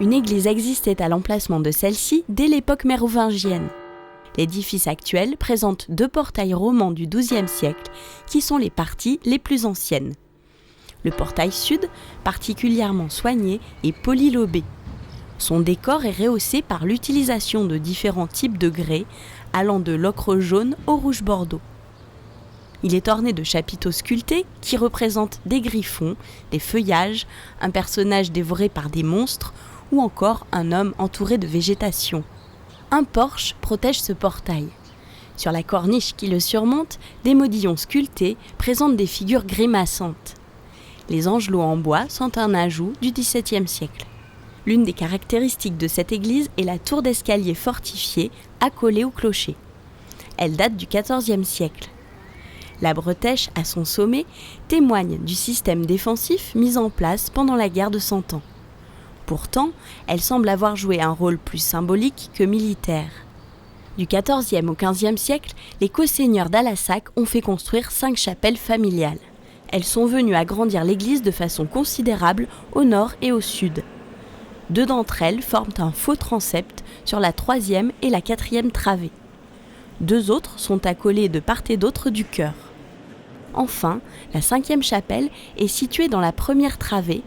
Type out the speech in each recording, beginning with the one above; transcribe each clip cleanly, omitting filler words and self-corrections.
Une église existait à l'emplacement de celle-ci dès l'époque mérovingienne. L'édifice actuel présente 2 portails romans du XIIe siècle qui sont les parties les plus anciennes. Le portail sud, particulièrement soigné, est polylobé. Son décor est rehaussé par l'utilisation de différents types de grès allant de l'ocre jaune au rouge bordeaux. Il est orné de chapiteaux sculptés qui représentent des griffons, des feuillages, un personnage dévoré par des monstres ou encore un homme entouré de végétation. Un porche protège ce portail. Sur la corniche qui le surmonte, des modillons sculptés présentent des figures grimaçantes. Les angelots en bois sont un ajout du XVIIe siècle. L'une des caractéristiques de cette église est la tour d'escalier fortifiée accolée au clocher. Elle date du XIVe siècle. La bretèche à son sommet témoigne du système défensif mis en place pendant la guerre de Cent Ans. Pourtant, elle semble avoir joué un rôle plus symbolique que militaire. Du XIVe au XVe siècle, les co-seigneurs d'Alassac ont fait construire 5 chapelles familiales. Elles sont venues agrandir l'église de façon considérable au nord et au sud. 2 d'entre elles forment un faux transept sur la 3e et la 4e travée. 2 autres sont accolées de part et d'autre du chœur. Enfin, la 5e chapelle est située dans la 1re travée,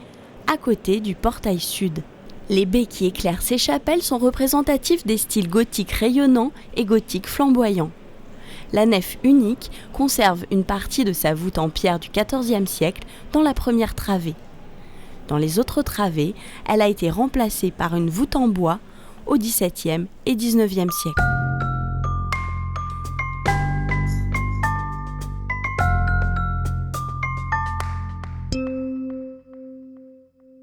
à côté du portail sud. Les baies qui éclairent ces chapelles sont représentatifs des styles gothique rayonnant et gothique flamboyant. La nef unique conserve une partie de sa voûte en pierre du XIVe siècle dans la 1re travée. Dans les autres travées, elle a été remplacée par une voûte en bois au XVIIe et XIXe siècle.